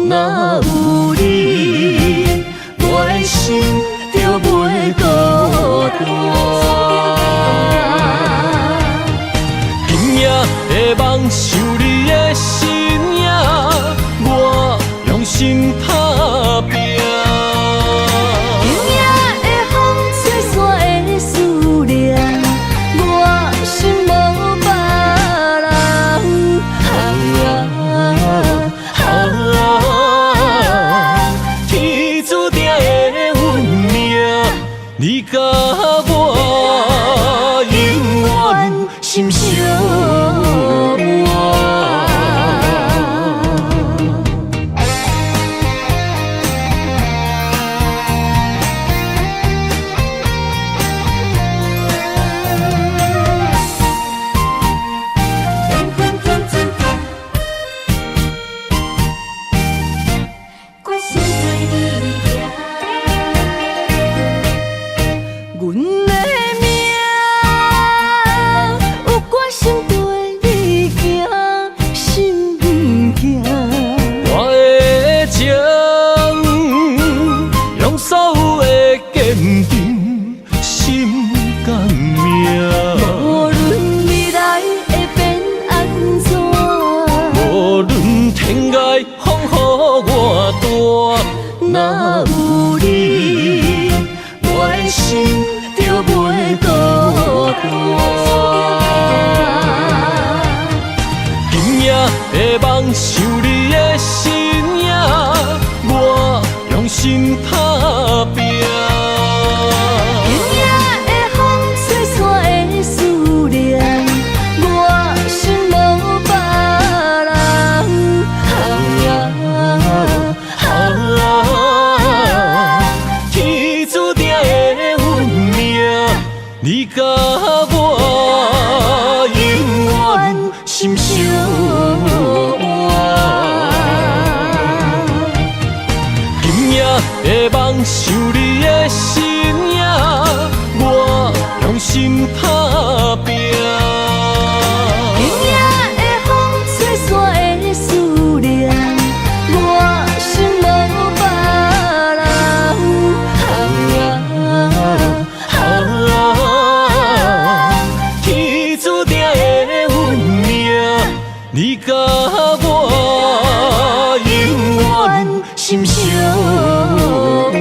若有你，我的心就袂孤单。今夜会梦想你的身影，我用心打拼。今夜会风吹散的思念，我心无别人。天注定的运命，你甲我永远心相偎。若有你，我的心就袂孤单。今夜会梦想你的身影，我用心打拼。今夜会风吹散的思念，我心无别人。你甲我永远心相偎。今夜会梦想你的身影，我用心打拼。今夜会风吹散的思念，我心无别人。你甲我永远心相偎。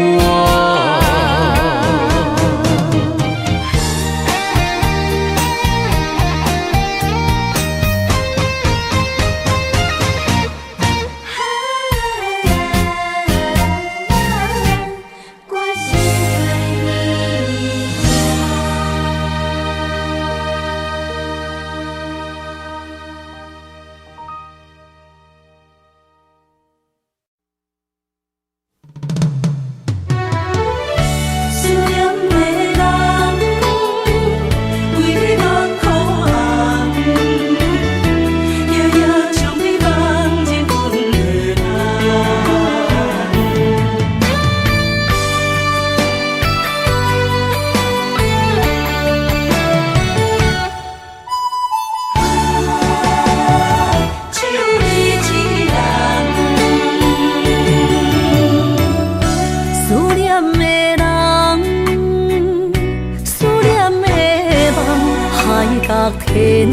天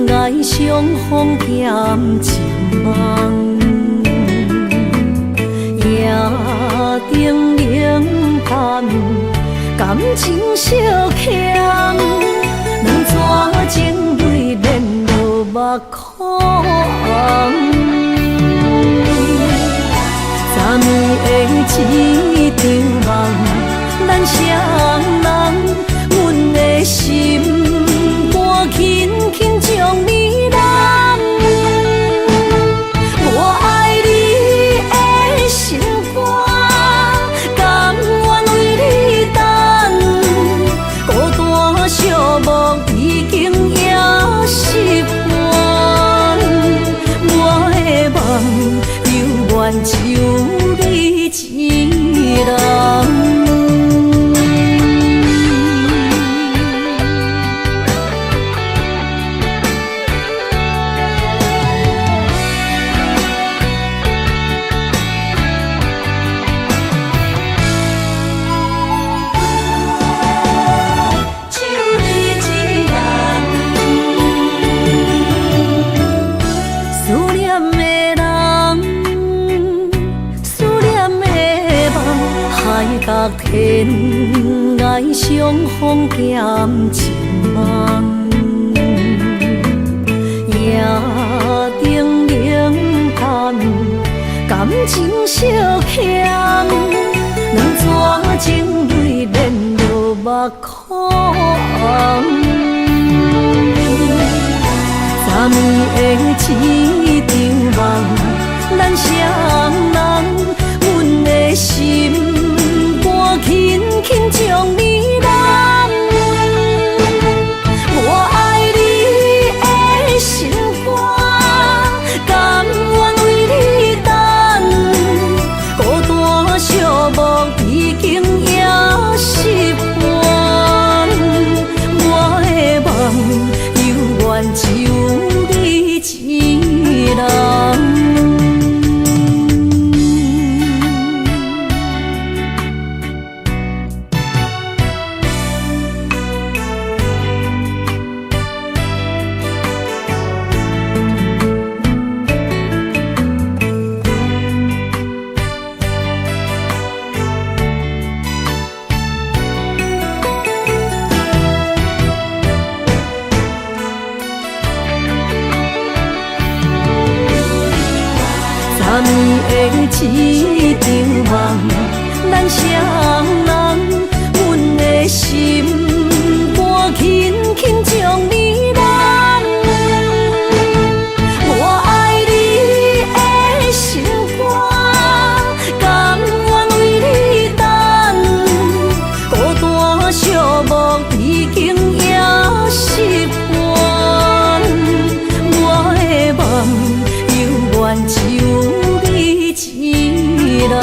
涯相逢欠情梦，夜灯冷淡，感情小强，两撮情泪连落目眶。昨暝的一场梦，咱双人，阮的心。轻轻将你揽，我爱你的心肝，甘愿为你等。孤单寂寞已经也习惯，我的梦犹原就你一人。甲天涯相逢减情梦，夜灯冷淡，感情烧香，两撮情泪连落目眶。昨暝的一场梦，咱双人，阮的心肝轻轻将你揽。我爱你的心肝，甘愿为你等，孤单寂寞已经也习惯。我的梦犹原只有你一人。昨暝的一场梦，咱双人，阮的心肝轻轻将你揽。我爱你的心肝，甘愿为你等，孤单寂寞已经也习惯。我的梦犹原只有一人。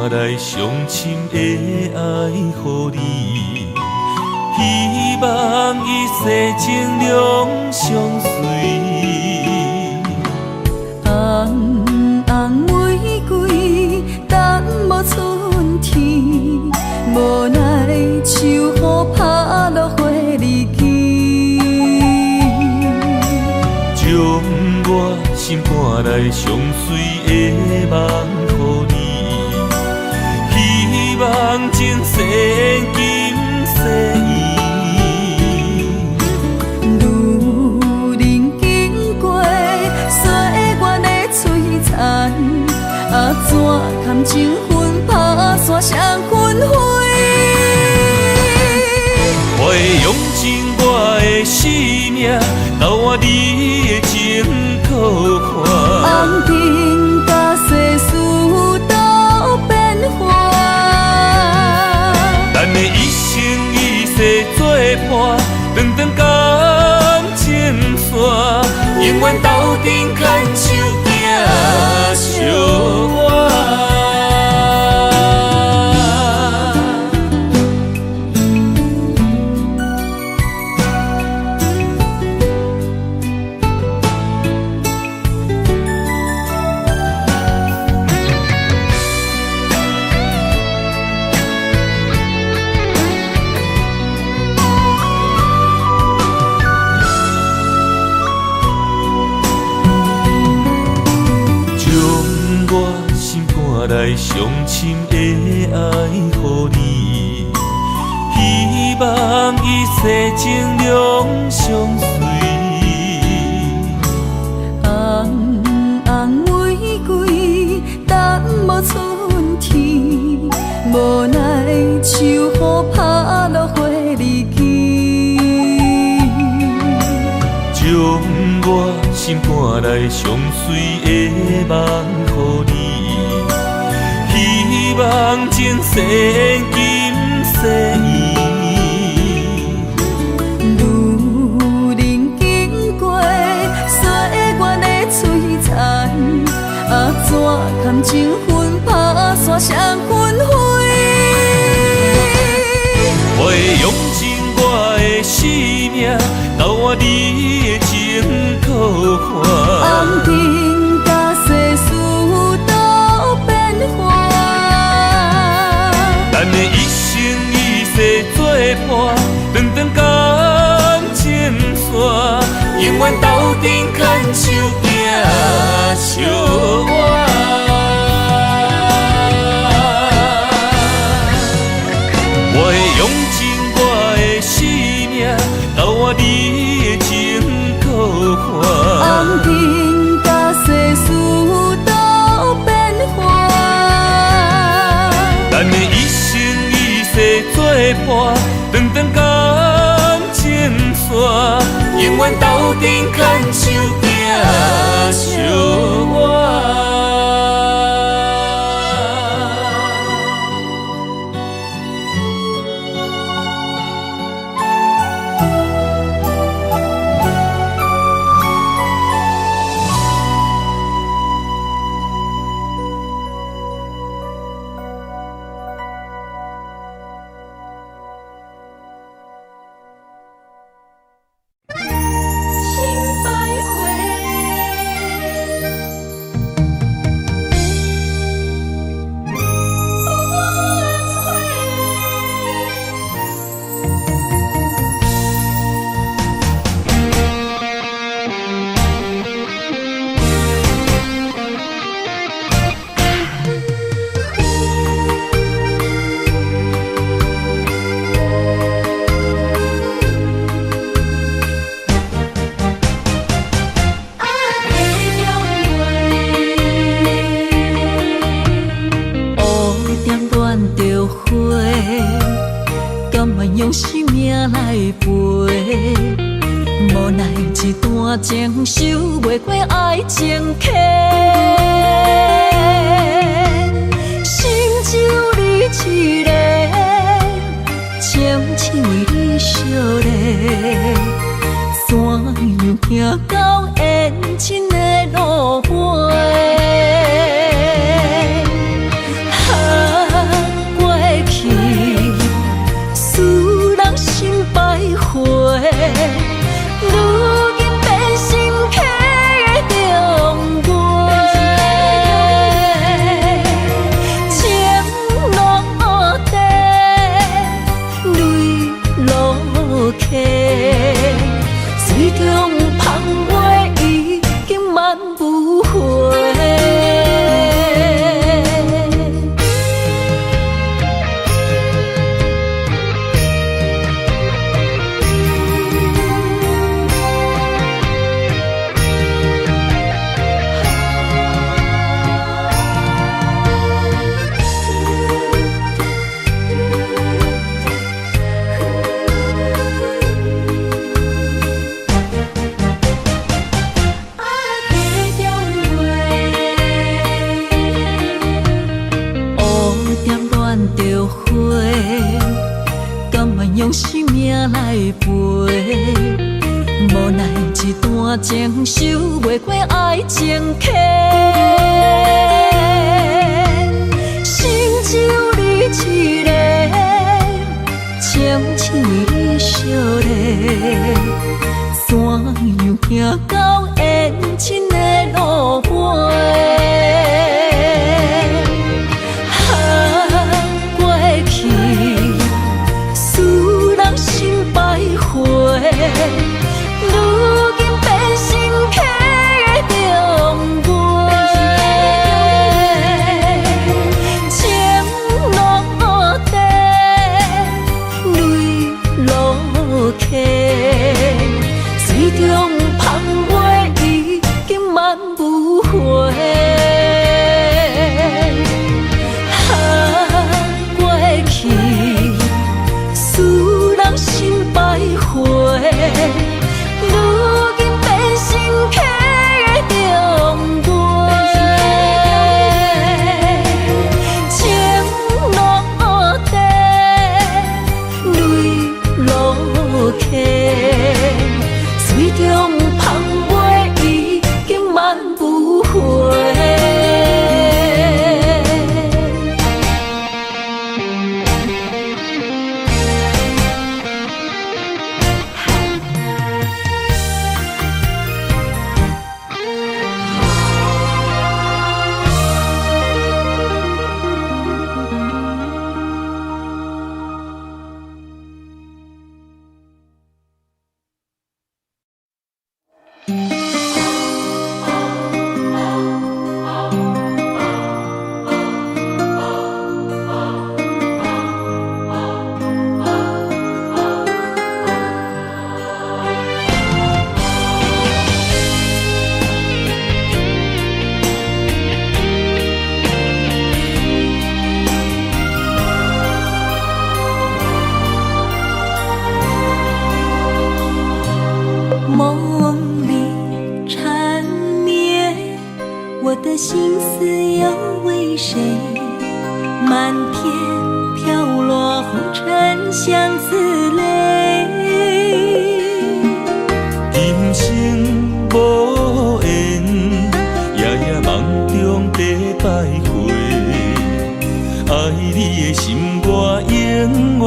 来伤深的爱予你，希望一世情两相随。红红玫瑰等无春天，无奈秋雨拍落花离枝。将我心肝内上水的梦予你。希望前世今世依，路人经过岁月的璀璨，怎堪情分拍散双魂飞？我会用尽我的生命，交换你的情可看。红尘甲世事都变化。咱的一生一世作伴，长长感情线，永远斗阵牵手行相伴。来伤深的爱予你，希望一世情两相随。红红玫瑰等无春天，无奈秋雨拍落花离枝。心赶来上水的梦予你，希望情深今世路人经过岁月的璀璨，怎堪情分打散双纷飞？我会用尽我的生命，交换你的情可换。红尘甲世事都变化，咱的一生一世作伴，长长感情线，永远斗阵牵手行相偎。我会用尽我的生命，交换你的情可换。红尘甲世事都变化，咱的一生一世作伴，长长感情线，永远斗阵牵手行相偎。用生命来陪，无奈一段情守袂过爱情客，心只有你一个，情只为你烧热，怎样行到缘尽的路尾？如今变心客的中月，情落地，泪落下，水中芳花已经挽不回。用生命来陪，无奈一段情守袂过爱情客，心只有你一个，情只为你烧热，怎样行到缘尽的路尾？如今变心客的中月，情落地，泪落下，水中芳花已经挽不回。过去，使人心百回。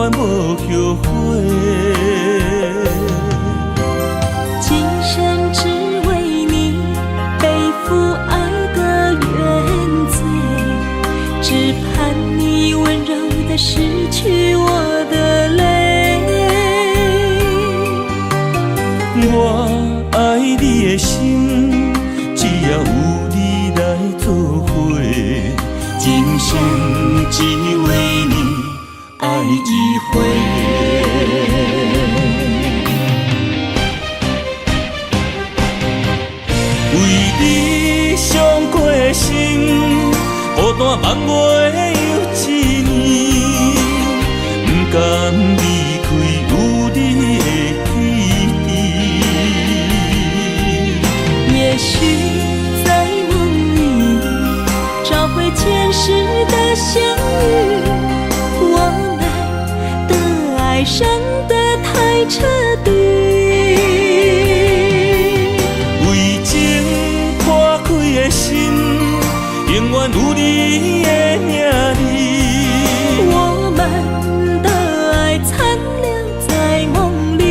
远无后悔。今生只为你背负爱的原罪，只盼你温柔地拭去我的泪。我爱你的心，只要有你来作伙，今生只为你爱一回。为你伤过心，孤单万月又一年，不甘离开有你的起点。也许在梦里找回前世的相遇，我们的爱伤得太彻底。为情破开的心，永远有你的名字。我们的爱残留在梦里，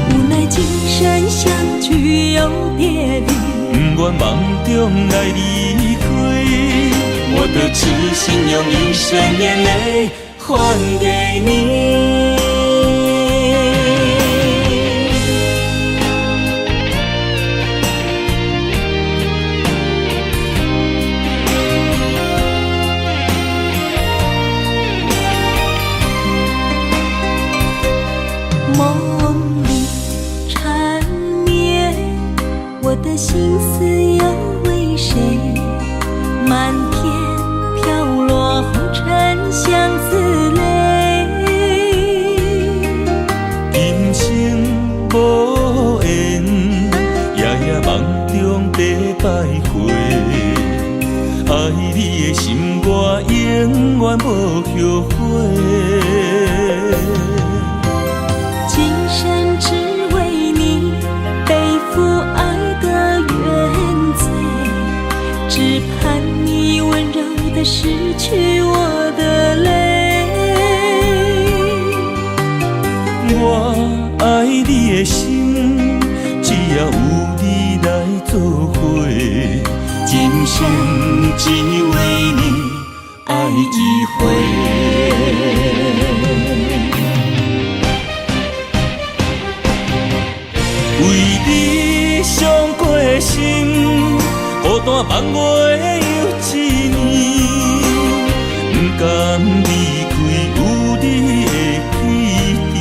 无奈今生相聚又别离，不愿梦中来离开，我的痴心用一生眼泪还给你。梦里缠绵，我的心思又为谁？漫天飘落红尘相思泪。今生无缘，夜夜梦中在徘徊。爱你的心，我永远无后悔。今生只为你背负爱的原罪，只盼你温柔地拭去我的泪。我爱你的心，只要有你来作伙，今生只为你爱一回。为你伤过心，孤单万月又一年，不甘离开有你的起点。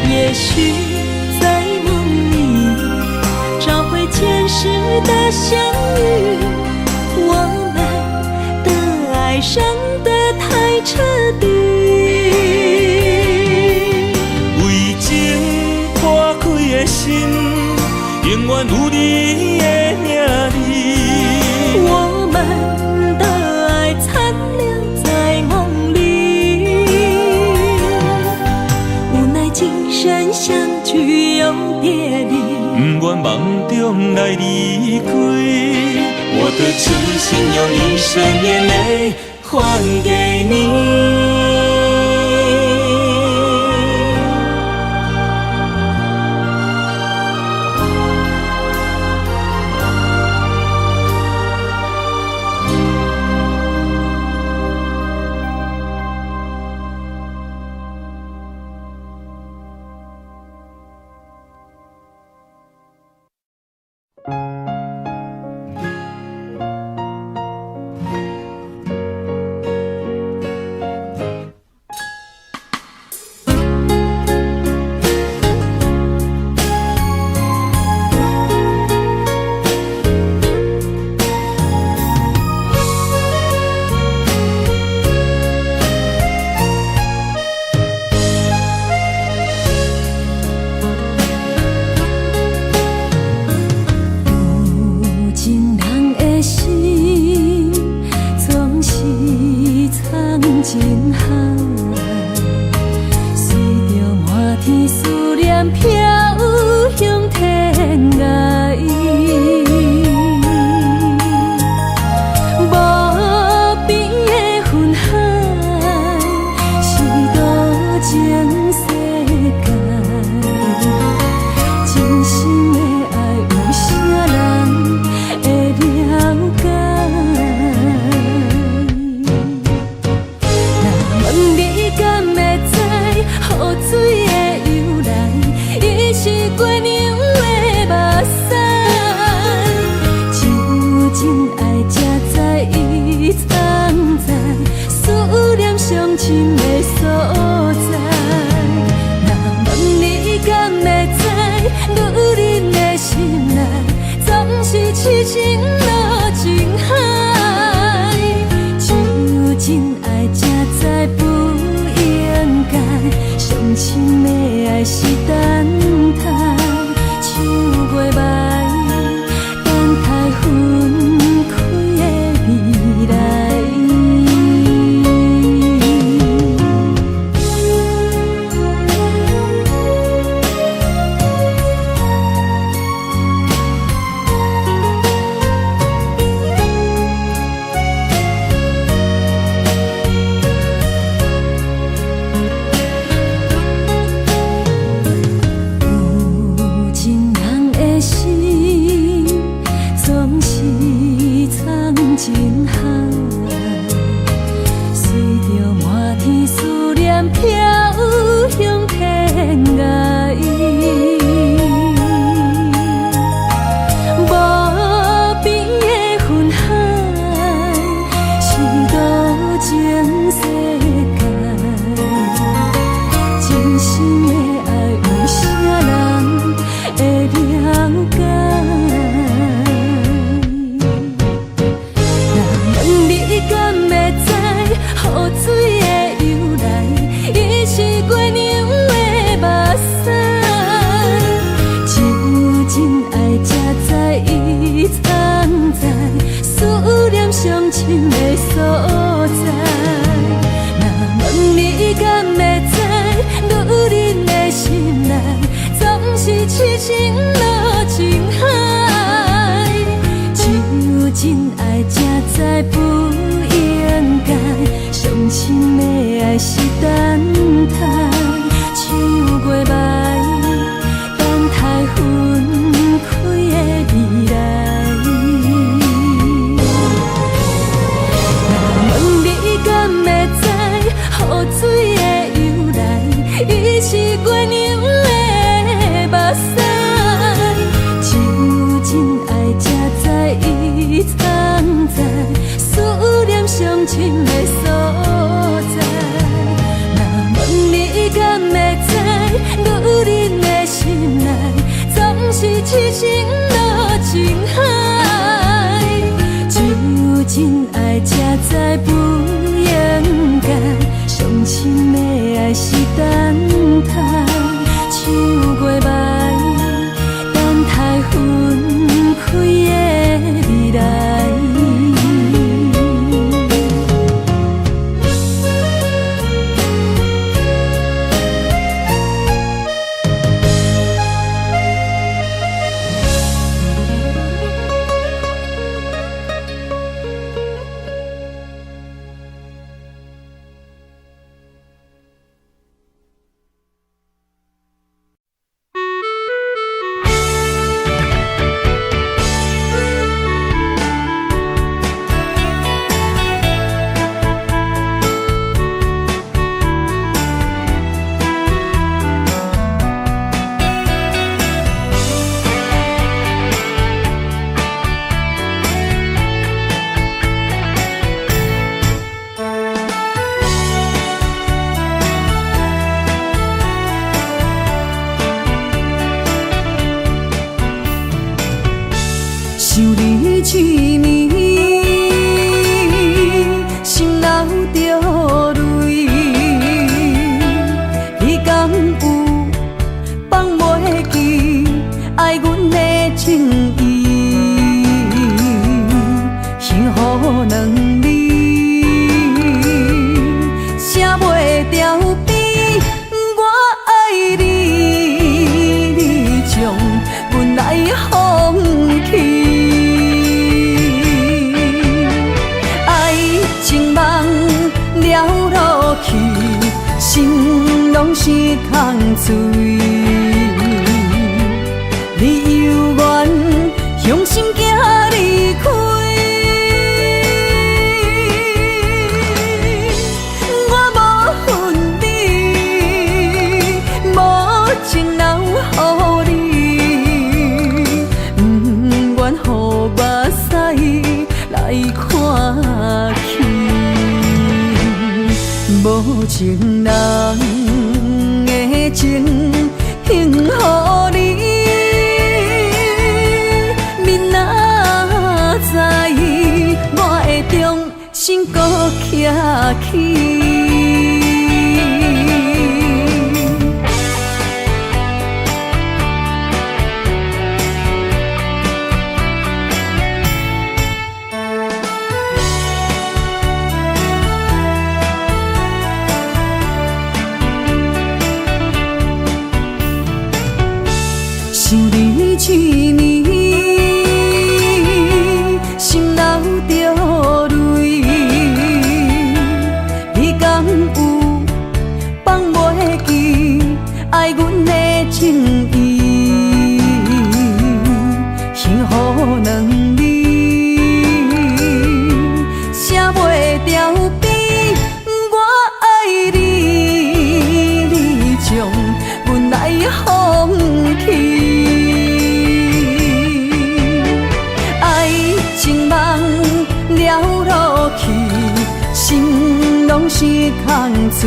也许在梦里找回前世的相遇，我们的爱伤得太彻底。为情破开的心，永远有你的名字。我们的爱残留在梦里，无奈今生相聚又别离，不愿梦中来离开，我的痴心用一生眼泪还给你。一年，心流着泪。彼天有放袂记爱阮的情意，幸福两字写袂掉悲。我爱你，你将阮来放弃。爱情梦了落去，心拢是空嘴。你犹原向心行离开，我无恨你，无情留予你，不愿予目屎来看去。无情人的情献予你，明仔载我会重新搁徛起。想你一年，心流着泪。彼天有放袂记爱阮的情意，幸福两字写袂掉悲。我爱你，你将阮来放弃。情梦了落去，心拢是空嘴。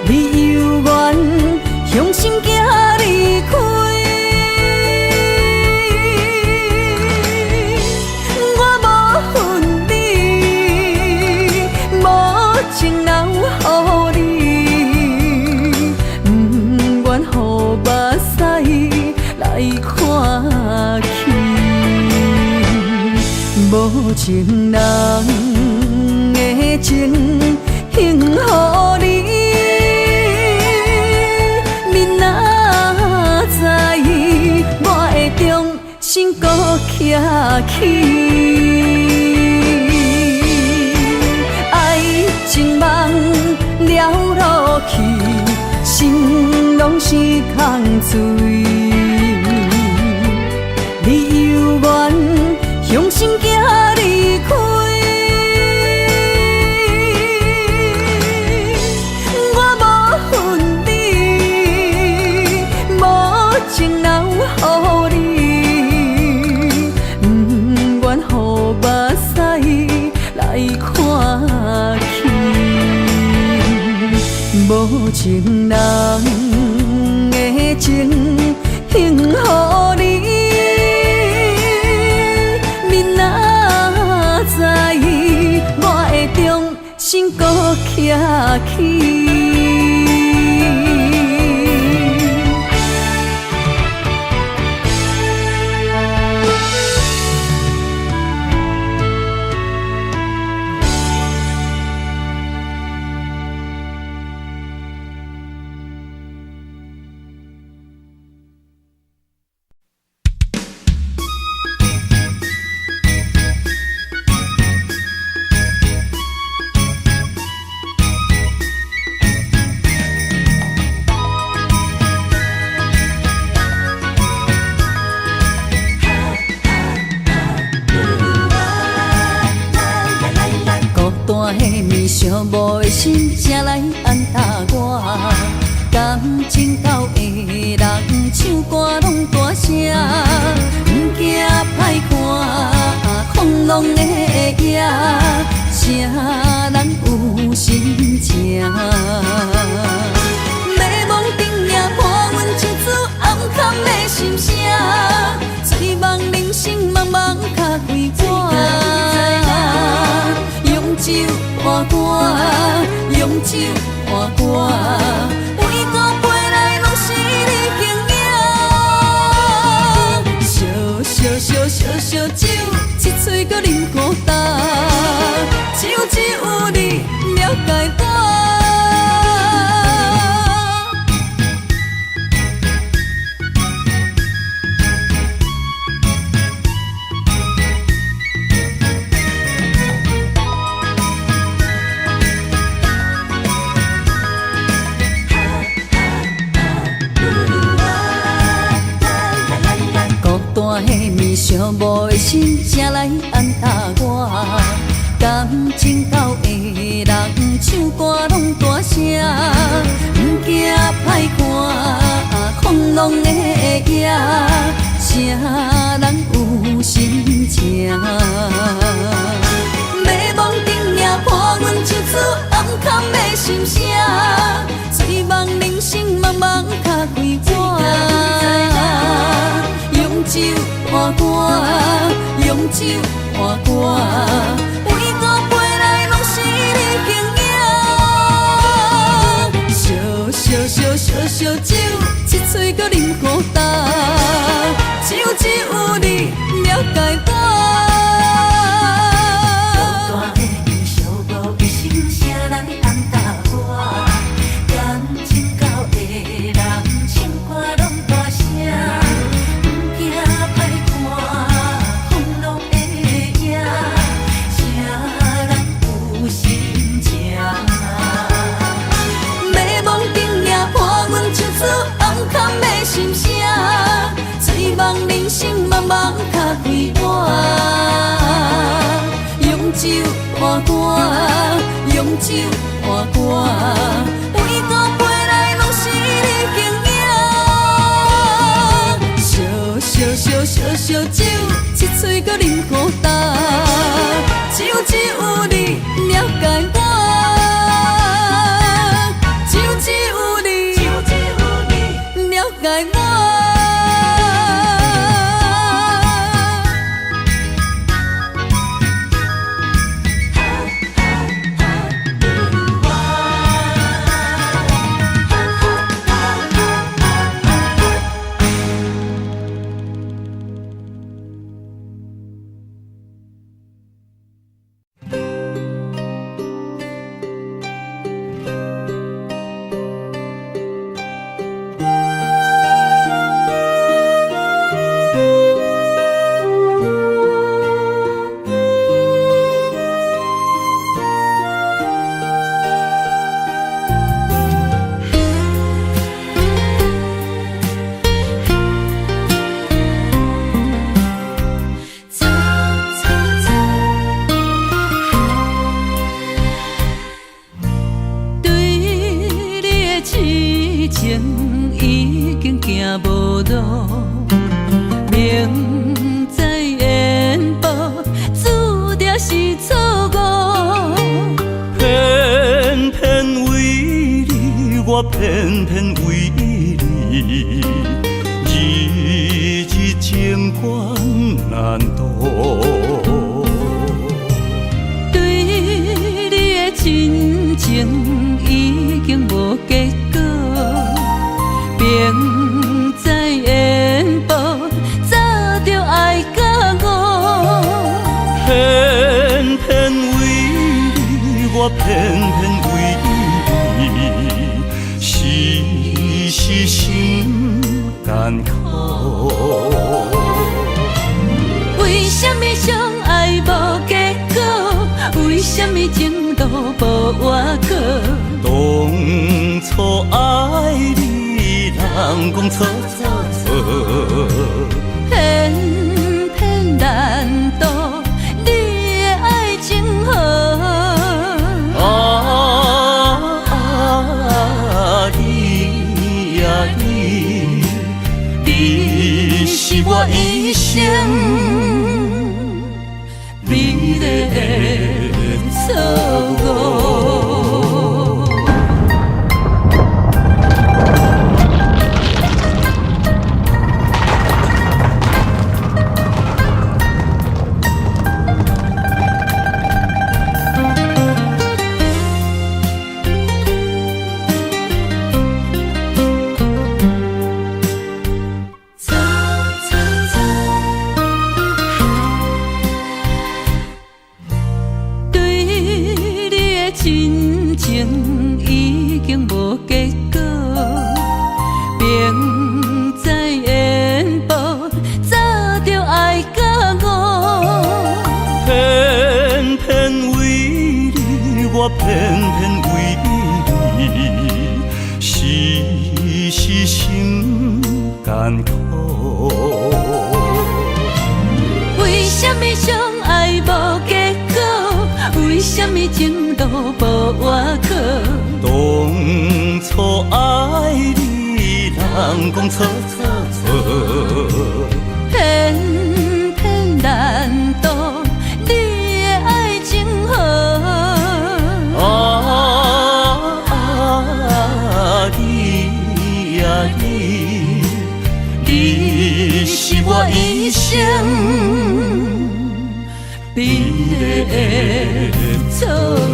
你犹原向心行离开，我无恨你，无情留予你，不愿予目屎来看去。无情人的情献予你，明仔载我会重新搁徛起。爱情梦了落去，心拢是空嘴。你犹原向心行离开，我无恨你，无情留予你，不愿予目屎来看去。无情人的情献予你，我会重新搁徛起。寂寞的心，谁来安踏我？感情到的人唱歌拢大声，不惊歹看，风浪的夜，谁人有心情？迷惘顶也看阮一次暗藏的心声，醉梦里。脚归我，用酒换歌，用酒换歌，每个陪来拢是你情影。烧酒，一嘴搁啉孤单，只有你了解我。寂寞的心，才来安踏我。感情到的人唱歌拢大声，不惊歹看，风浪的夜，谁人有心情？美梦顶也破阮一次暗藏的心声，醉梦人生茫茫脚归我。用酒换歌，用酒换歌，每个陪来拢是你情影。烧酒，一嘴搁啉孤单，只有你了解我。孤单的你，寂寞的心，谁来安踏我？感情到的人，唱歌拢大声。心声，醉梦人生茫茫脚归我。用酒换歌，用酒换歌，每个陪来拢是你情影。烧酒，一嘴搁啉孤单，只有你了解我。偏偏为你，日日情关难渡。对你的真情已经无结果，明知缘报，早就爱甲我。偏偏为你，我偏偏为你。是心艰苦，为什么相爱无结果？为什么情路无外口？当初爱你，人讲错错错，偏偏难渡你的爱情河。你是我一生美丽的错误。亲情已经无结果，明知缘报，早就爱甲我。偏偏为你，我偏偏为你，时时心艰苦。为什么相爱无结果？为什么情路无外口？当初爱你，人讲错错错，偏偏难渡你的爱情河。你呀你是我一生美丽的错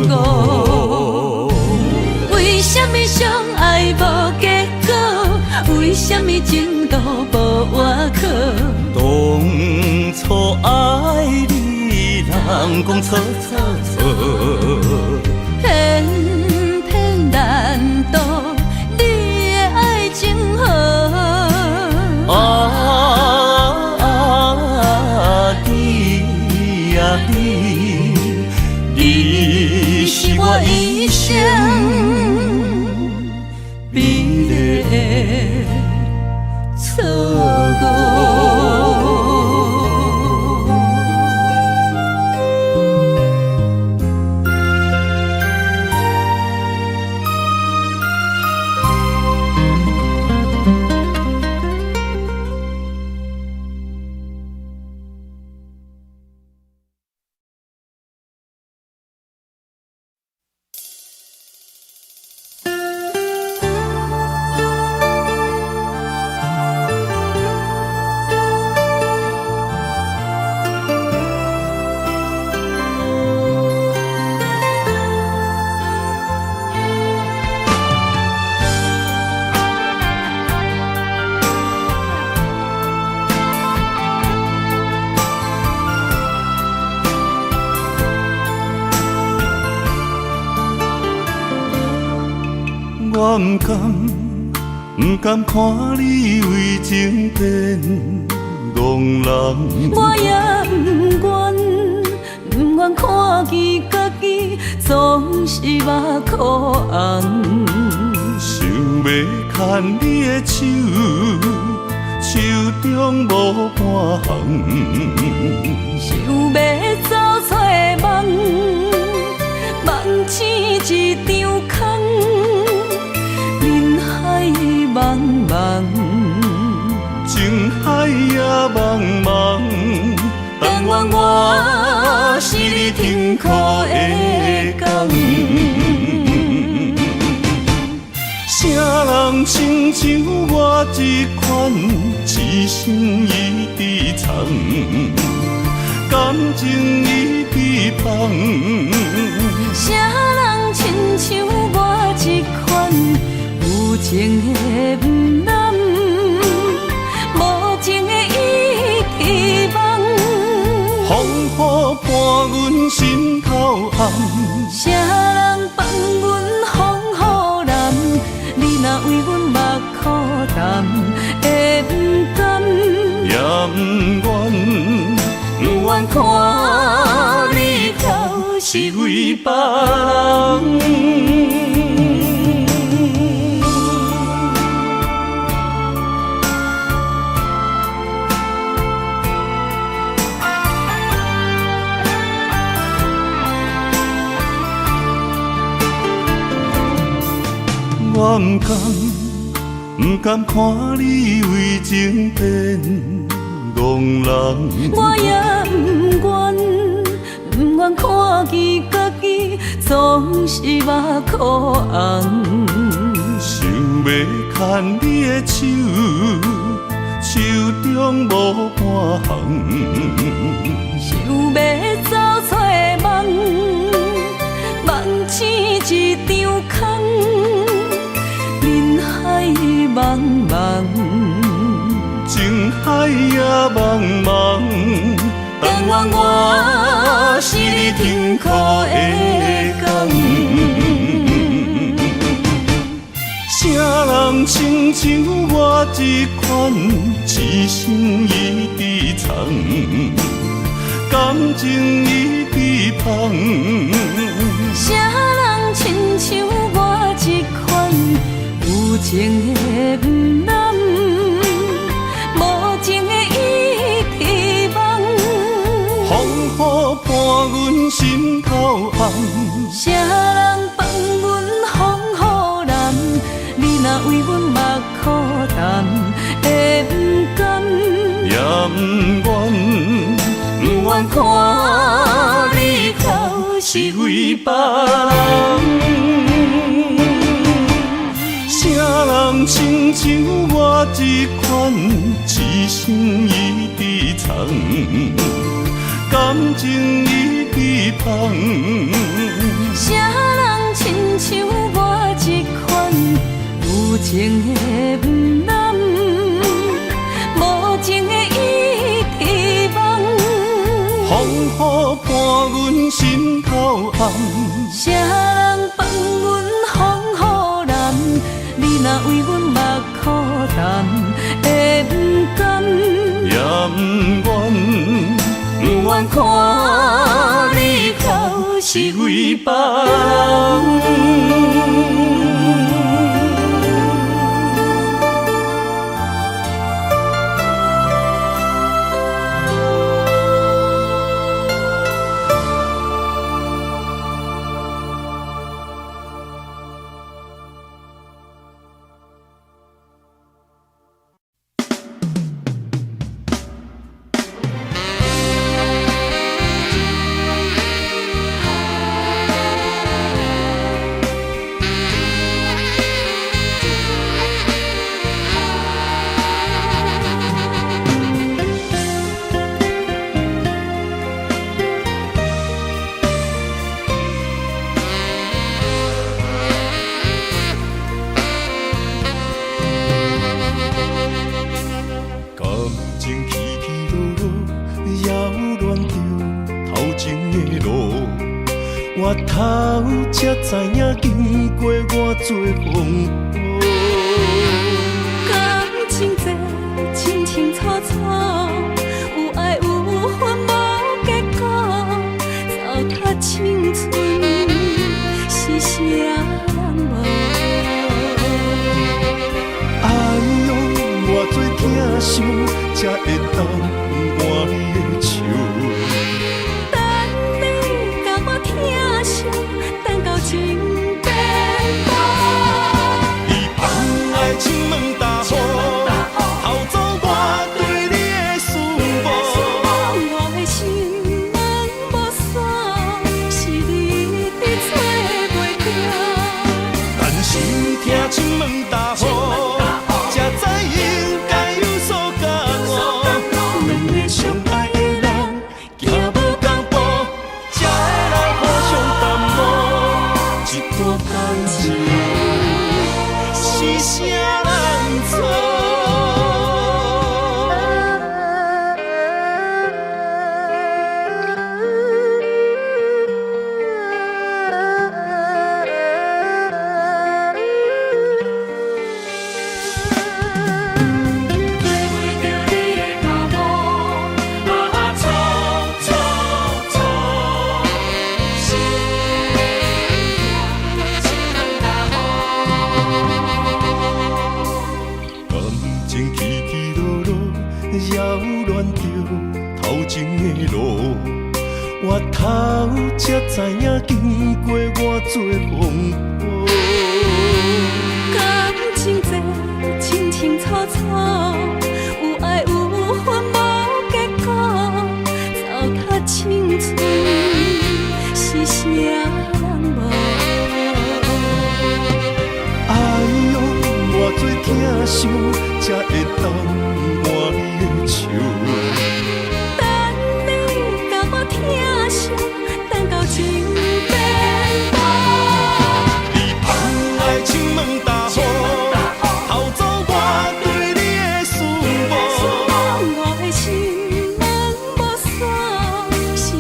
误。为什么相爱无结果？为什么情路无外口？当初爱你，人讲错错错，偏偏难渡你的爱情河。你呀你是我一生美丽的错误。我不甘看你为情变憨人，我也不愿看见家己总是目眶红。想要牵你的手，手中无半项，想要走出梦，梦醒一场空。人海茫茫，情海也茫茫，但愿我是你停靠的港。啥人亲像我这款痴心已伫藏，感情已被放。啥人亲像我这款有情的不男，无情的已遗忘。风雨伴阮心头暗，啥人放阮风雨男？你若为阮目苦淡，会不甘？也不愿看你头是为别人。我不甘看你为情变憨人，我也不愿看见家己总是目眶红。想要牵你的手，手中无半项，想要走出梦，梦醒一场空。人海茫茫，情海也茫茫，但愿我是你停靠的港。人亲像我这款，一生伊伫藏，感情伊伫芳。啥人亲像我这款，有情的不男，无情的伊伫梦。风雨伴阮心头红，啥人放阮风雨男？你若为阮目苦淡，会不甘？也不愿，不愿看你哭是为别人。啥人亲像我这款，一生伊伫藏，感情伊伫芳。啥人亲像我这款，有情的不男，无情的伊伫梦。风雨伴阮心头红，啥人放阮风雨男？你若为阮目苦淡，会不甘？也不愿，不愿看你哭是为别人。我头才知影，经过偌多风雨。感情这清清楚楚，有爱有恨无结果，糟蹋青春是啥人无？哎呦，偌多疼伤，才会当换你的手。等到情变薄，你放爱亲门大雨，偷走我对你的思慕。我的心门无锁，是你伫找袂到。但是听亲门大雨，才知应该有所感悟。两个相爱的人，行无同步，才会来互相淡薄。一段感情是啥人做？我头才知影，经过偌多风雨。感情这清清楚楚，有爱有恨无结果，糟蹋青春是啥人无？哎呦，偌多疼伤，才会当换你的手。等到情变薄，你放爱亲门大雨，偷走我对你的思慕。我的心门无锁，是你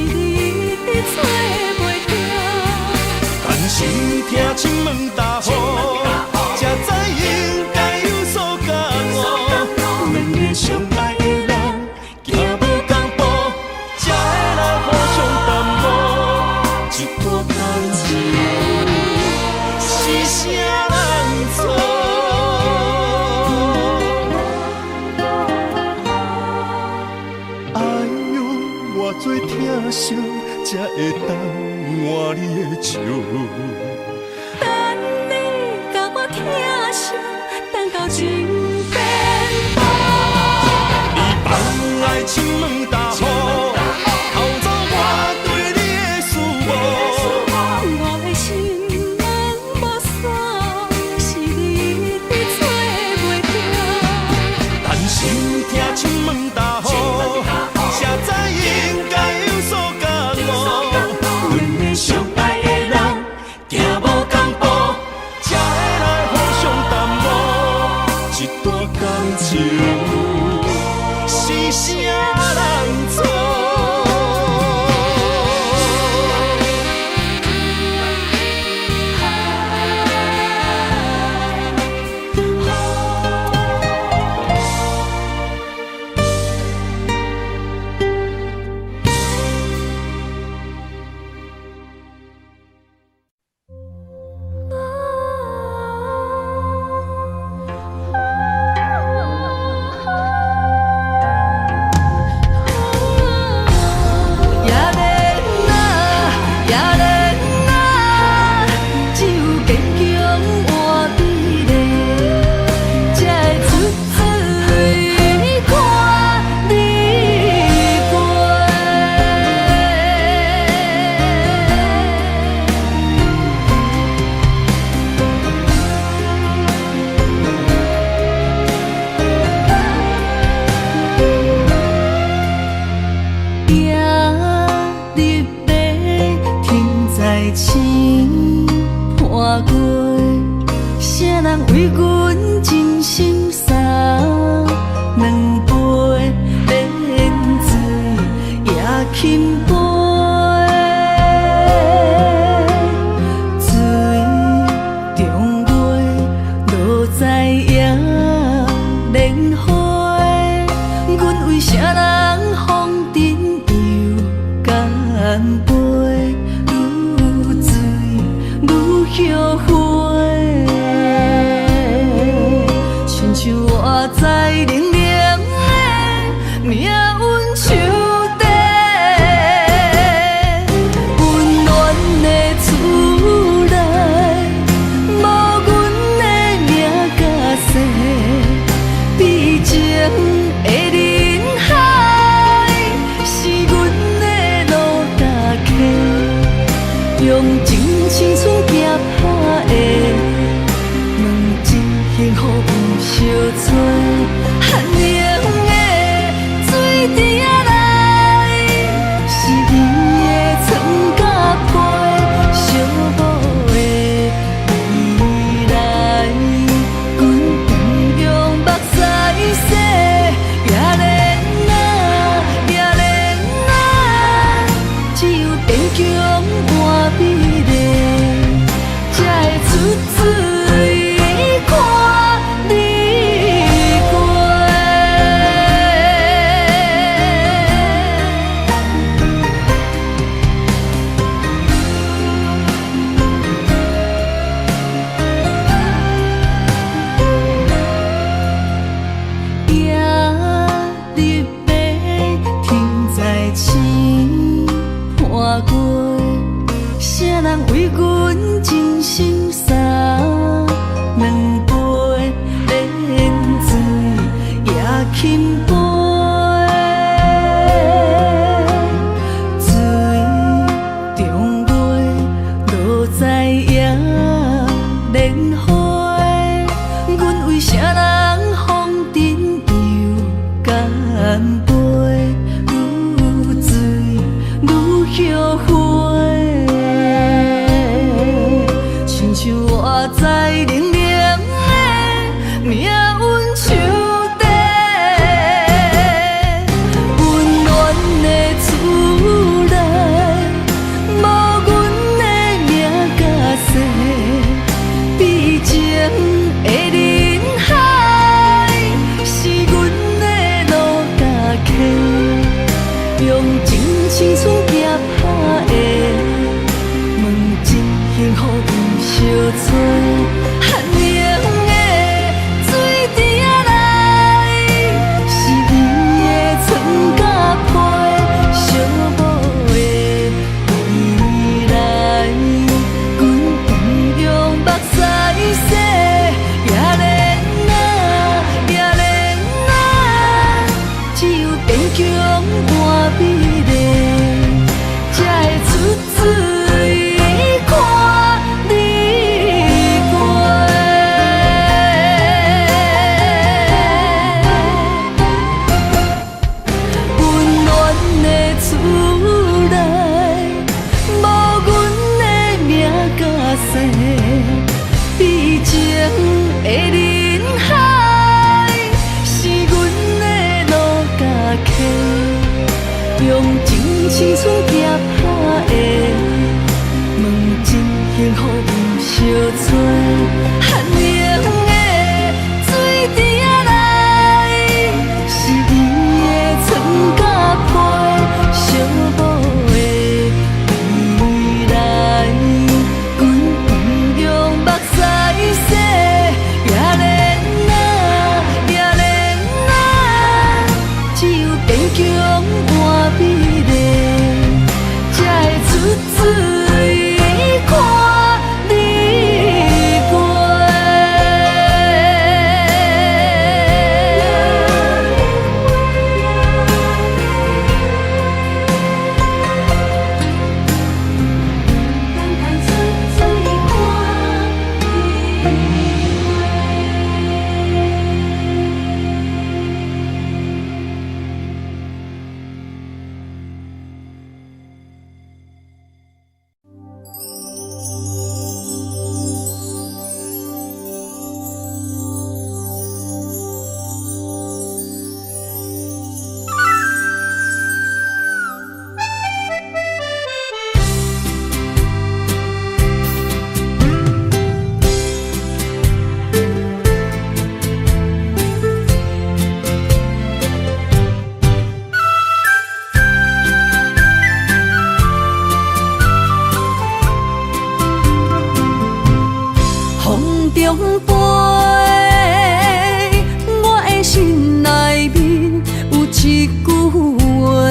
伫找袂到。但是听亲门大雨，才知应该手。等你甲我疼惜，等到情变薄。你放爱亲门大雨，偷走我对你的思慕。我的心门无锁，是你一直找袂到。但心痛亲门大雨，谁知应该有所感悟？阮的相爱的人，行无同步，才会来互相淡薄。一段感情是啥人做？西，悲情的人海，是阮的路家溪，用情青春夹打的，问真幸福有相找，寒冷的水滴仔来，是伊的床甲被，小宝的未来，阮不用目屎洗，也连那，也连那，只有坚强换美丽，才会出水看你过。风中飞，我的心内面有一句话，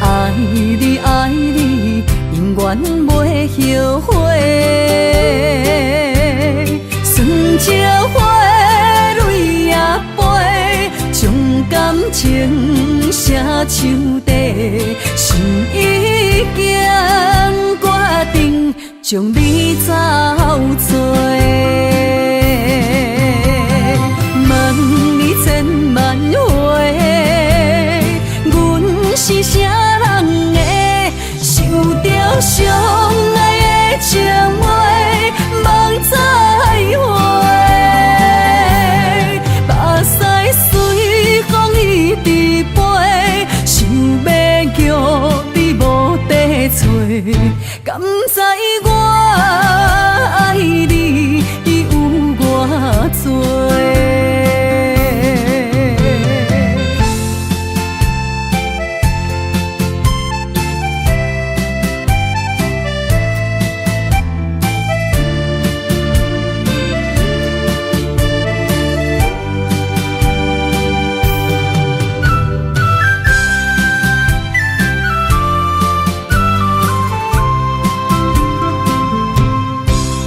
爱你爱你，永远袂后悔。酸椒花泪也飞，将感情写唱地，心已经决定。将你走做，问你千万回，阮是啥人的，受着伤爱的情话，梦再会。目屎随风一直飞，想要叫你无地找，敢知我爱你有偌多？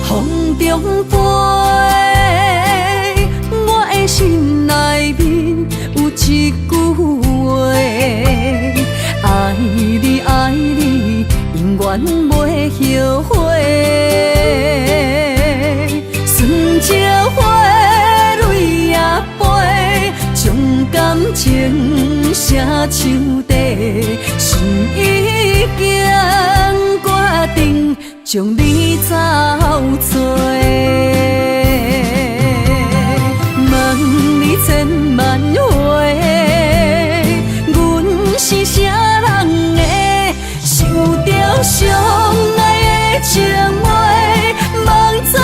风中飞，我的心内面有一句话，爱你爱你，永远袂后悔。酸椒花泪也飞，将感情写唱地，心已经决定。将你走做，问你千万回，阮是啥人的，受着伤爱的情话，梦再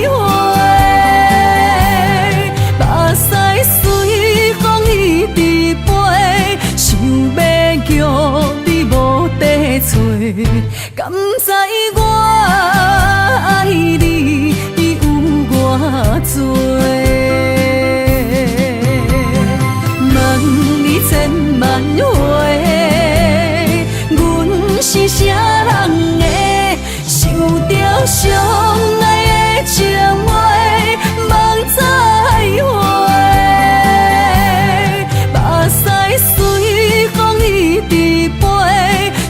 会。目屎随风一直飞，想要叫你无地找，敢知我爱你有偌多？问你千万回，阮是啥人的，受着伤爱的情话，梦再会。目屎随风一直飞，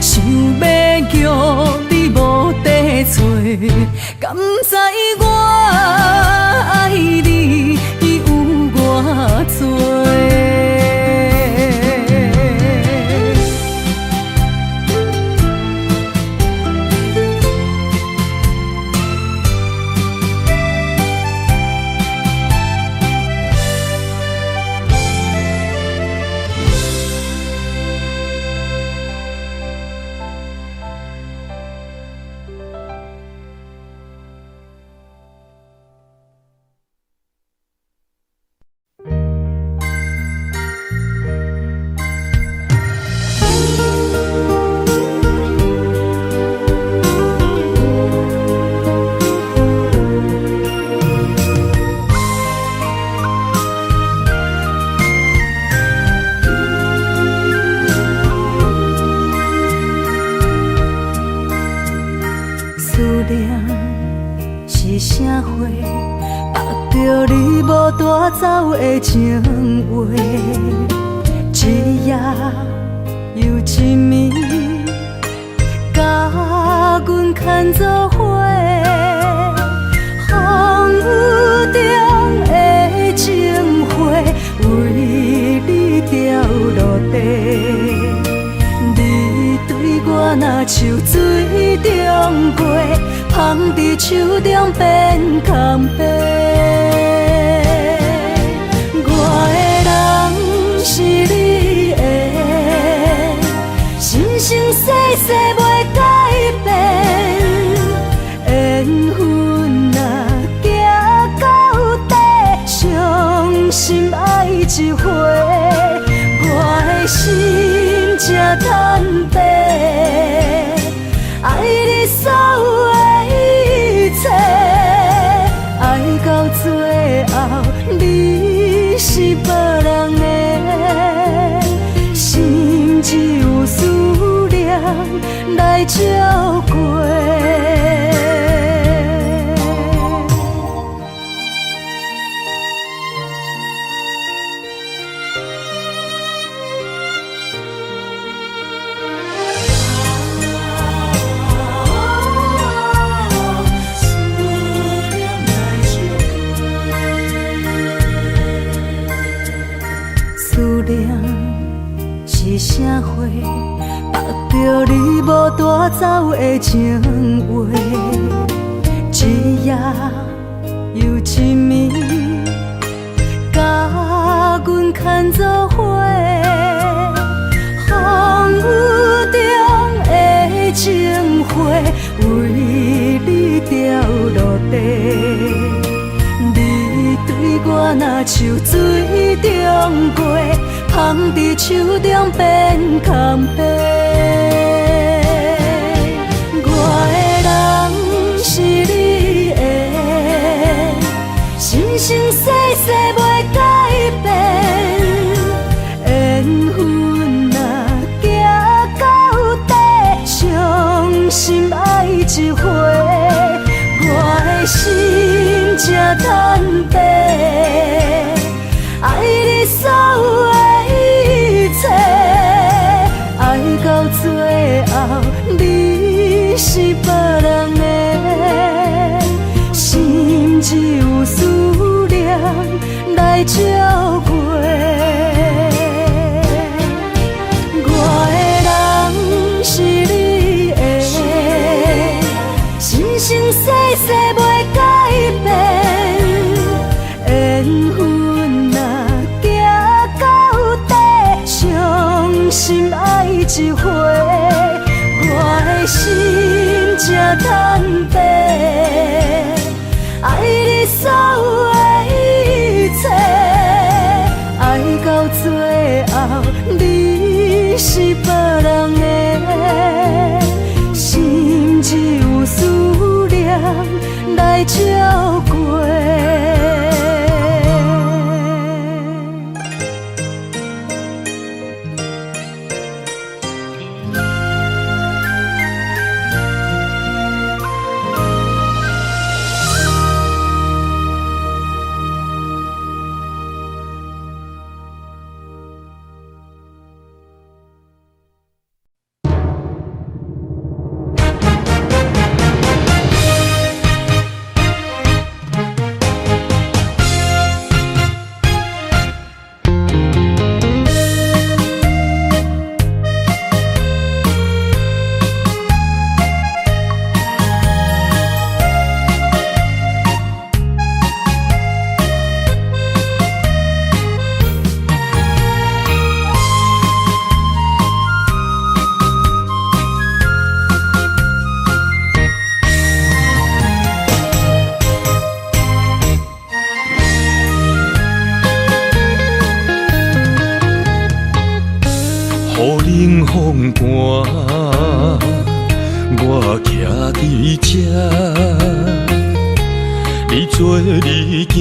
想要叫你无地找，敢知我爱你有偌多？念是啥货？目着你无带走的情话，一夜又一暝，甲阮牵做伙。风雨中的情花，为你掉落地。你对我若像水中过，芳伫手中变空白。我的人是你的，生生世世袂改变。缘分若行到底，伤心爱一回。我的心才坦白，爱你所有的一切，爱到最后你是别人的，心只有思念来照过。是啥货？目着你无带走的情话，一夜又一暝，甲阮牵做伙。风雨中的情花，为你掉落地。你对我若像水中过，芳伫手中变空白。我的人是你的，生生世世袂改变。缘分若行到底，伤心爱一回。我的心才坦白，爱你所有的一切，爱到最后你是别人的，心只有思念来照过。我的人是你的，生生世世袂改变。缘分若行到底，伤心爱一回。我的心才坦白，爱你所有的一切，爱到最后你是别人的，心只有思念来照过。冷风寒，我徛伫这，你做你行，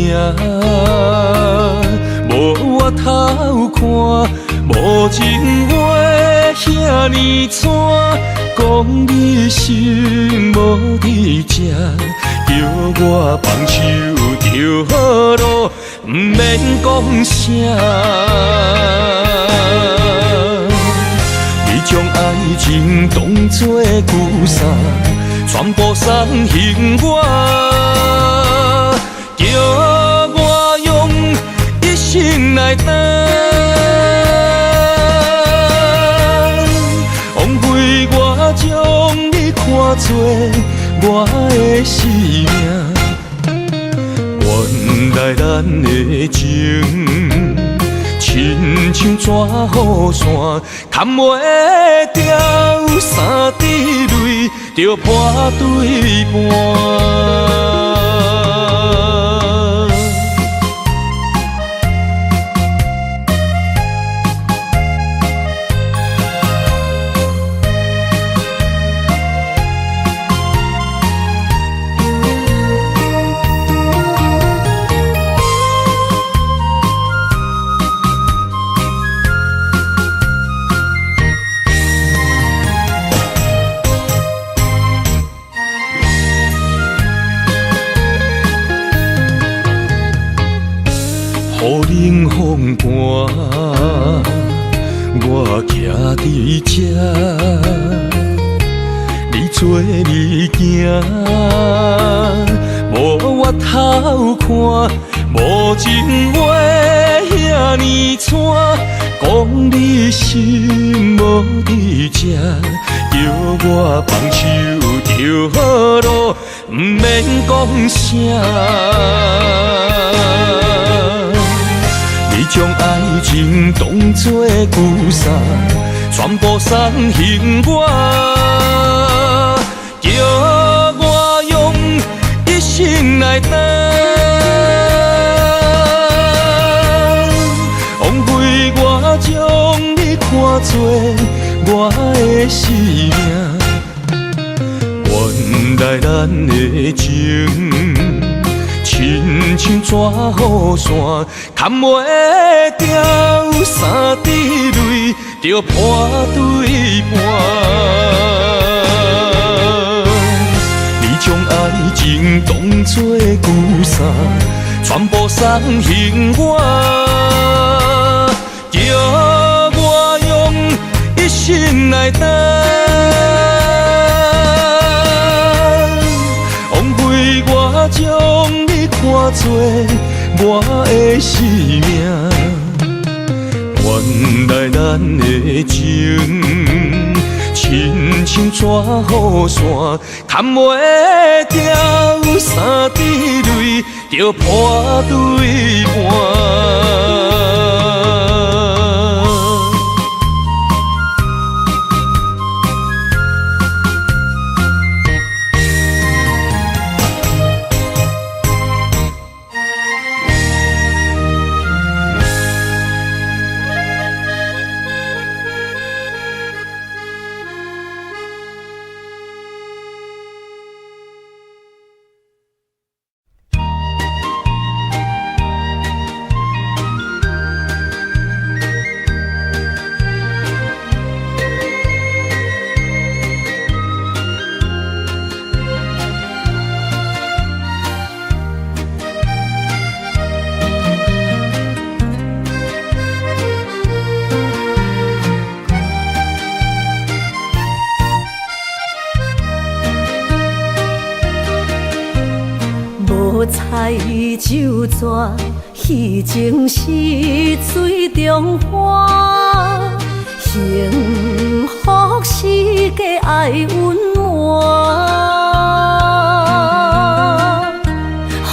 无我偷看，无情话遐尼惨，讲你心无伫这，叫我放手就好咯，不免讲啥。你将爱情当作旧衫，全部送还我，叫我用一生来等。枉费我将你看作我的生命。原来咱的情，亲像纸雨伞，牵袂掉三滴泪，就破对半。雨冷风寒，我徛伫这，你做你行，无我偷看，无情话遐尼惨，讲你心无伫这，叫我放手就好咯，不免讲啥。你将爱情当作旧衫，全部送还我，叫我用一生来等。枉费我将你看作我的生命。原来咱的情，亲像纸雨伞，牵袂掉三滴泪，就破对半。你将爱情当作旧衫，全部送还我，叫我用一生来等。枉费我将你看作我的生命。原来咱的情，亲像纸雨伞，牵袂掉三滴泪，就破对半。彩酒蛇，戏情是水中花，幸福是家爱温暖。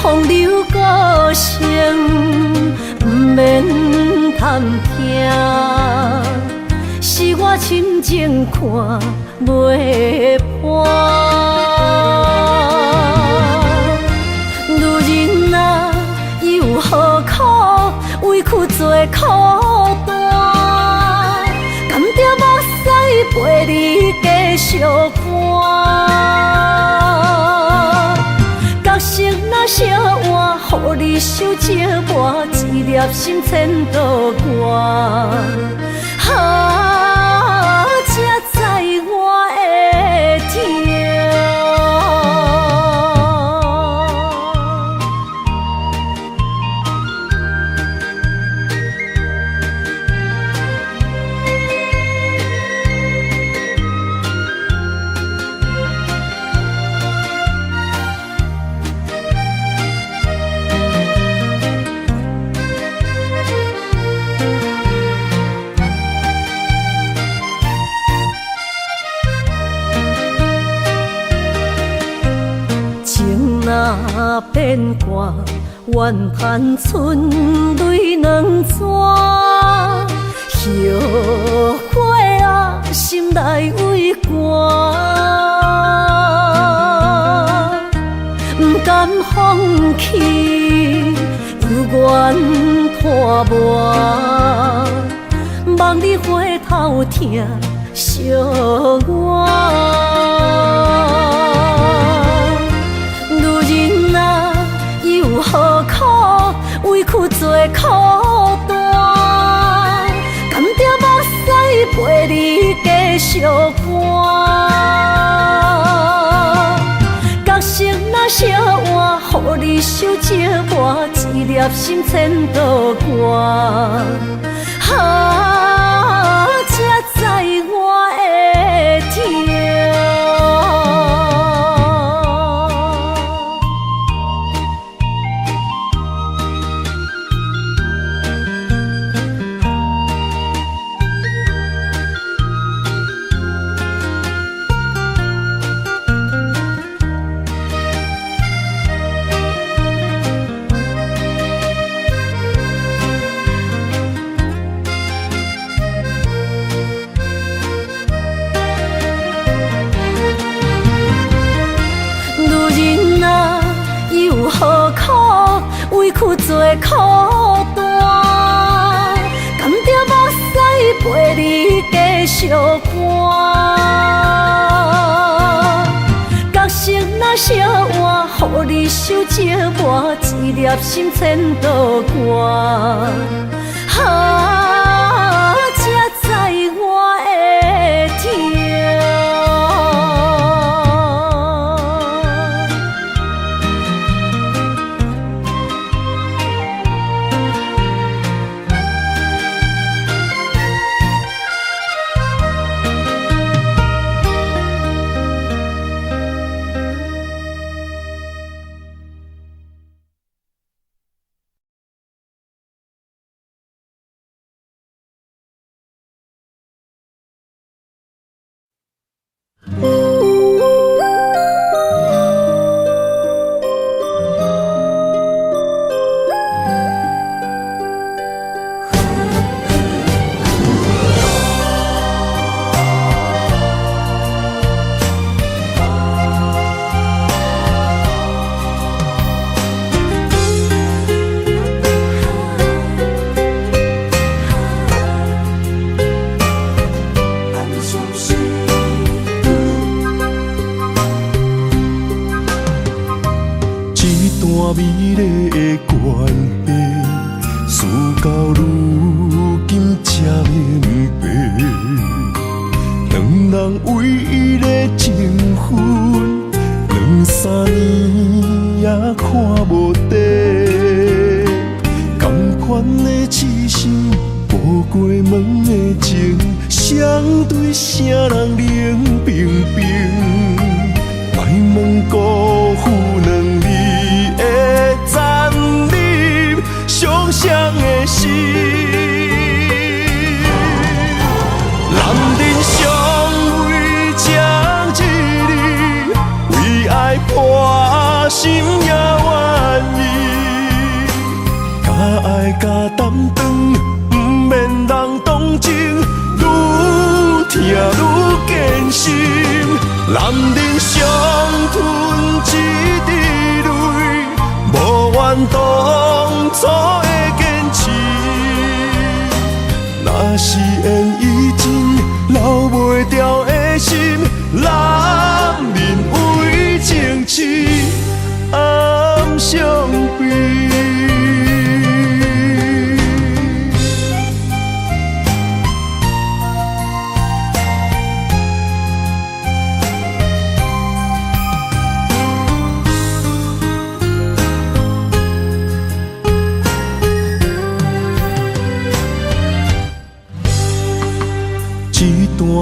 风流歌声不免贪听，是我深情看袂破。何苦委屈做孤单？甘着目屎陪你继续看。角色若烧换予你守寂寞，一粒心牵倒我。才知我的痛。若变卦，怨叹春泪两逝。后悔啊，心内为寒，不甘放弃，有缘拖磨，望你回头听惜我。何苦委屈做苦担？甘着目屎陪你继续寒。角色若烧换，予你守寂寞，一粒心牵倒我。才知我的痛。何苦委屈做苦担？甘着目屎陪你继续寒。角色若烧换，予你守寂寞，一粒心牵倒我。才知我的痛。美丽的关系，事到如今才明白，两人唯一的情分，2、3年也看无底。同款的痴心，无过门的情，相对啥人冷冰冰？莫问辜负两字。残忍伤伤的心，男人相为情一字，为爱破心也愿意。假爱假担当，不免人同情，愈疼愈艰辛。男人伤吞一滴泪。无怨当初的坚持，若是缘已尽，留袂掉的心，男人为情痴暗相悲。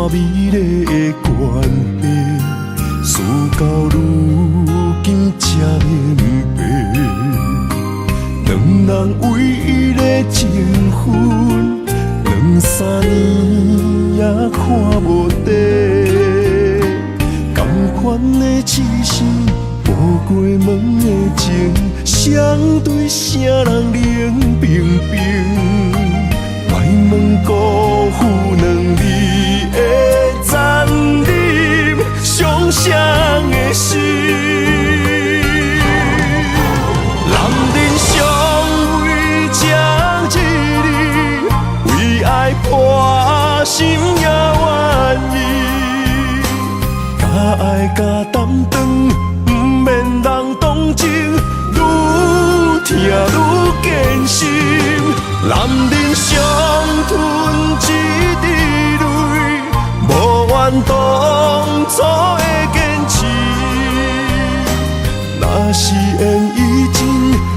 美丽的关系，事到如今才明白，两人唯一的情分，两三年也看无底。同款的痴心，无过门的情，相对啥人冷冰冰？莫问辜负两字的残忍，伤谁的心？男人尚未将一日，为爱破心也愿意，甲爱甲担当，不免人同情，愈听愈艰辛。男人伤吞一滴泪，无怨当初的坚持。若是缘已尽，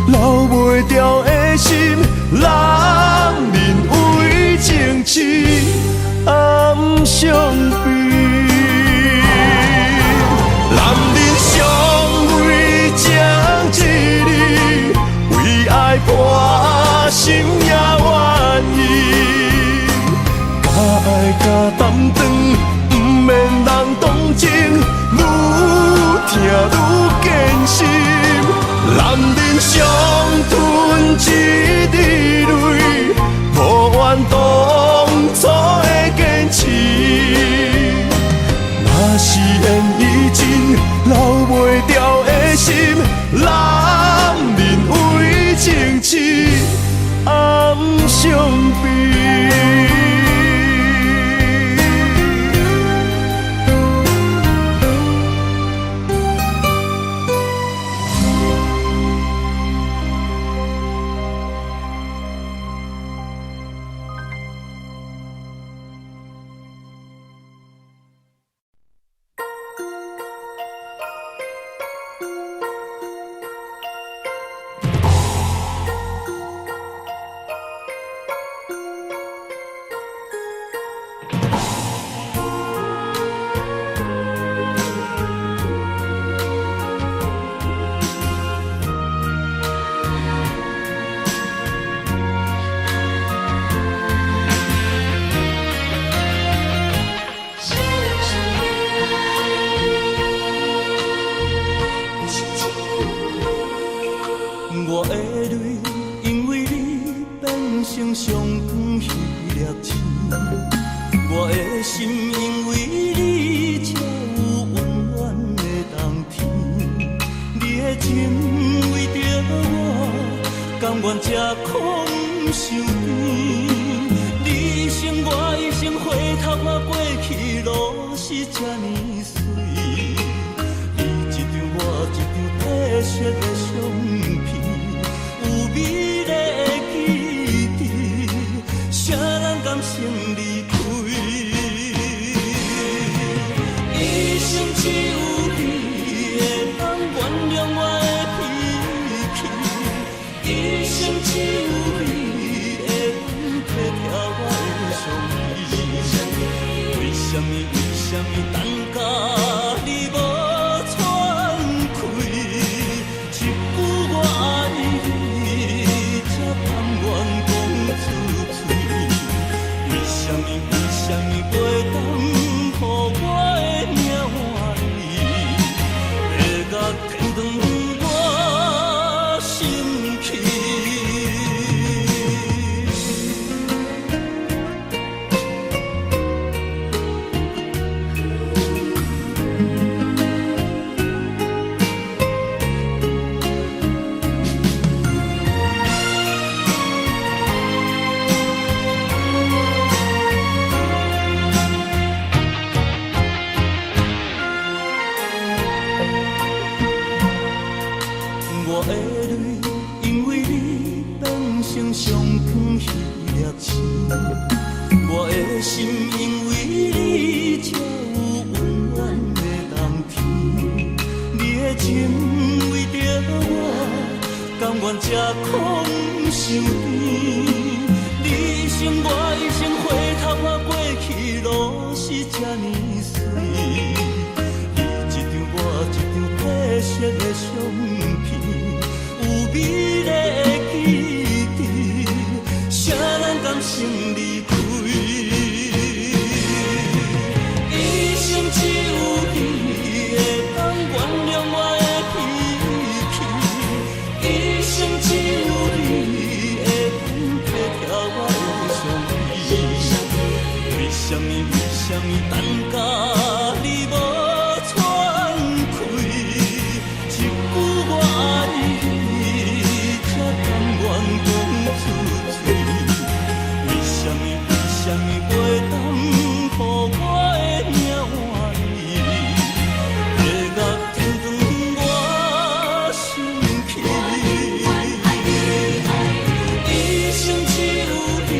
留袂掉的心，男人为情痴暗伤悲。男人尚未将一日，为爱破心也愿意，甲爱甲担当，不免人同情，愈听愈艰辛。男人伤吞一滴泪，无怨当初的坚持。若是缘已尽，留袂掉的心，男人为情痴暗伤悲。我的泪，因为你变成上光迄粒星；我的心，因为你才有温暖的冬天。你的情为着我，甘愿吃苦受甜。你一生我一生，回头看过去路是这呢水。你一张我一张褪色的相片。美丽的记忆，谁人甘心离开？一生只有你会当原谅我的脾气，一生只有你会当体贴我的伤悲。为什么等甲你无喘气？一句我爱你。为什么袂当予我的命换你，要甲天长我心去？我的泪，因为你变成上光迄粒星；我的心，因为你才有温暖的冬天。你的情为着我，甘愿吃苦受甜。你生我一生回头看过去路是这呢水，你一张我一张褪色的相片，有美丽的记忆，谁人甘心离开？一生只有你会当原谅我的脾气，一生只有你会当体贴我的伤悲。为什么等甲你无喘气？一句我爱你，才甘愿讲出嘴。为什么袂当予我的命换你？月牙天长我心去，一生只有你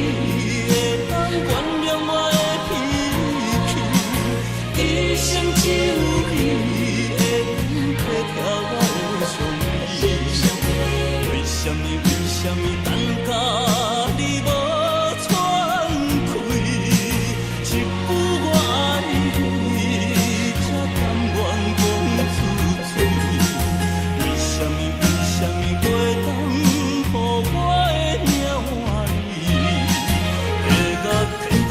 会当原谅我的脾气，一生只有你会当体贴我的伤悲。为什么等甲你无喘气？一句我爱你，才甘愿讲出嘴。为什么袂当予我的命换你？月牙天长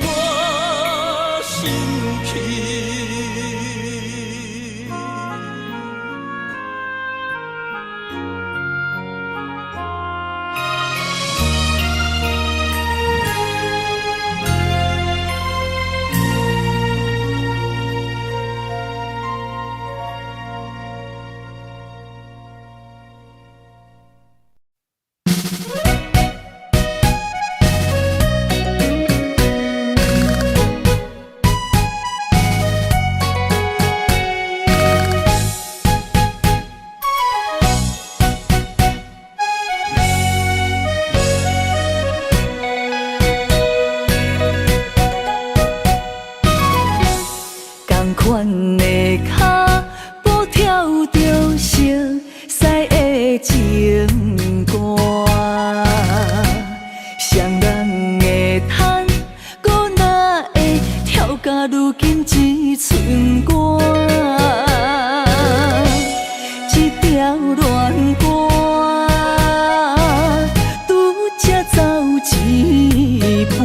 我心去。同款的脚步跳着熟悉的情歌，双人的叹，搁哪会跳甲如今一寸歌？一条恋歌，拄才走一半，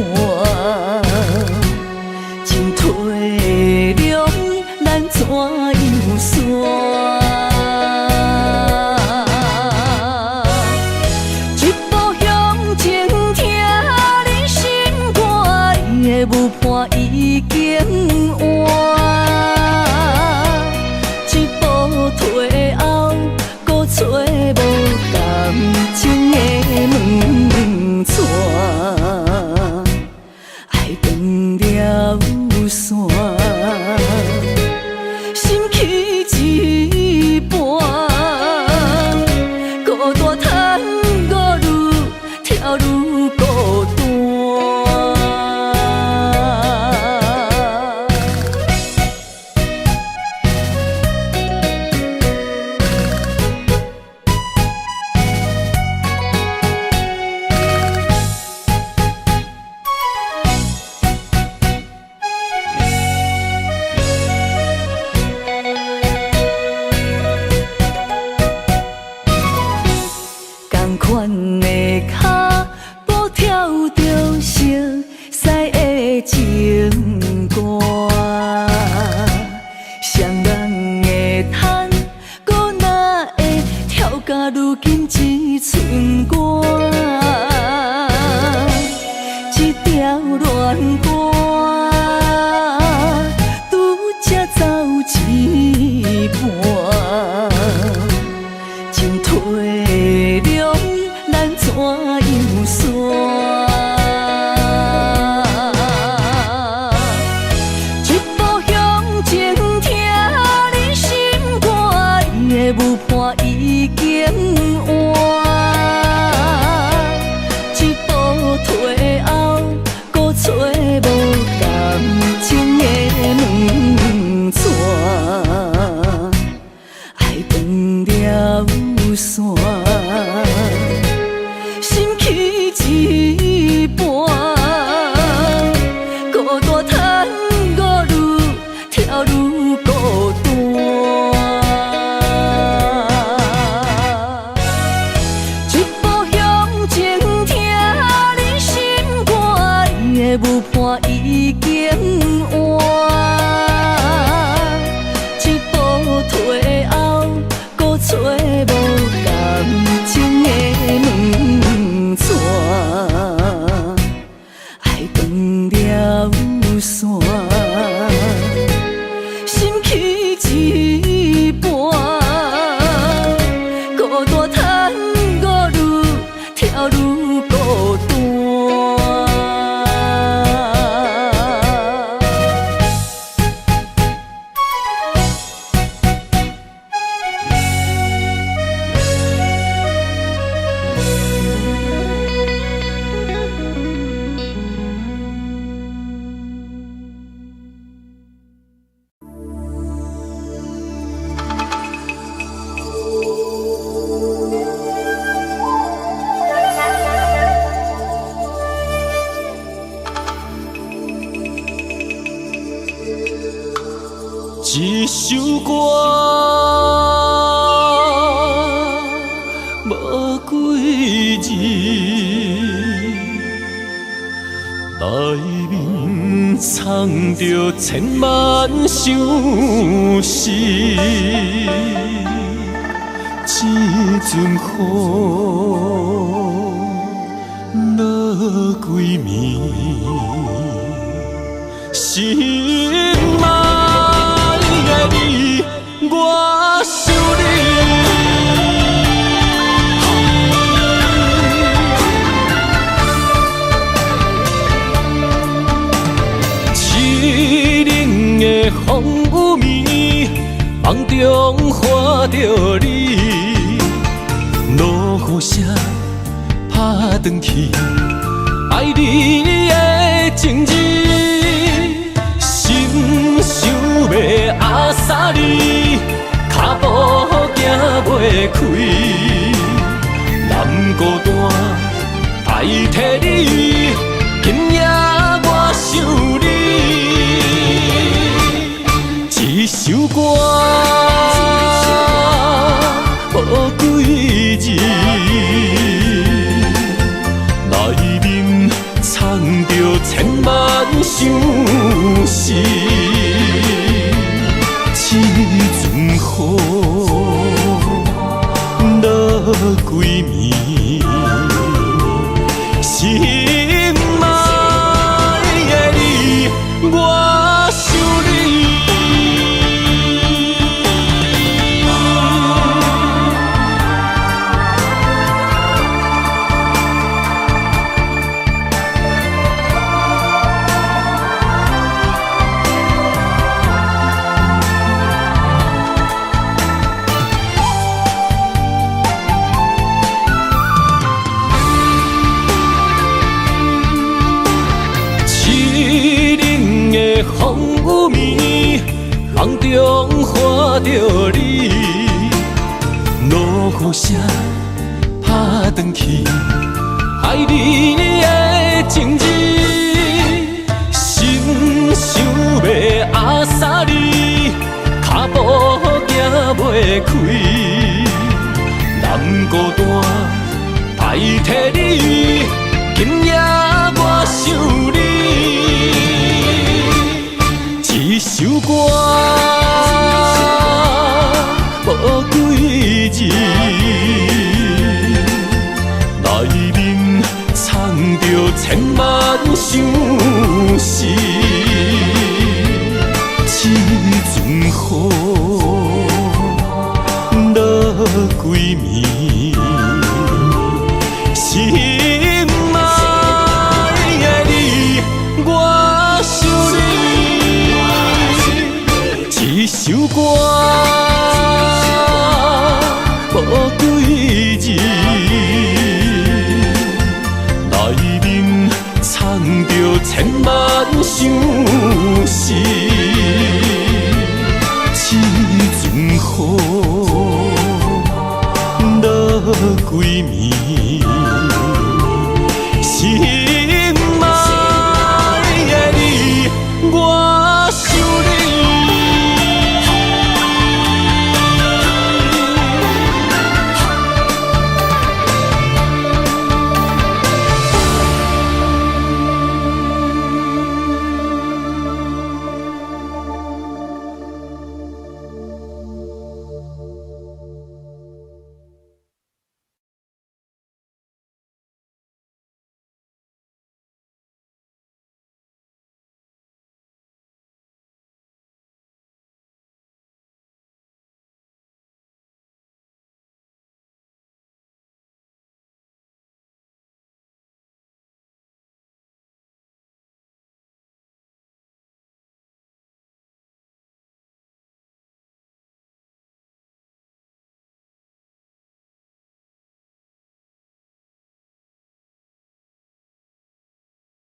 真体谅咱怎样算？一步向前听你心肝，伊的舞伴已经换。一步退后，搁找无感情的门串，爱断了线。心去一半，孤单叹我愈跳愈孤单。同款的脚步跳着熟悉的情歌，双人的叹，搁哪会跳甲如今一寸歌？一条恋歌，拄才走一半，真体谅咱怎样算？一步向前听你心肝，伊的舞伴已经换。一步退后，搁找无感情的门串，爱断了线。心去一半，汗已经换，一步退后，搁找无感情的门窗，爱断了线，心去一半，孤单叹我愈跳愈孤单。一首歌无几字，内面藏着千万相思。一阵雨落几暝，心爱的你，我想你。凄冷的风雨暝，梦中看着你，落雨声打转去，爱你的情字。想要阿萨你，脚步行袂开，难孤单代替你，今夜我想你。一首歌无几字，内面藏着千万相思。一阵雨落几暝，心爱的你，我想你。风雨暝，梦中看着你，落雨声打转去，爱你的情字，心想要阿萨你，脚步行袂开，难孤单代替你，今夜我想你。一首歌无几字，内面藏着千万相思。一阵雨落几暝，心爱的你，我想你。一首歌无几字，内面藏着千万相思。一阵雨落几暝，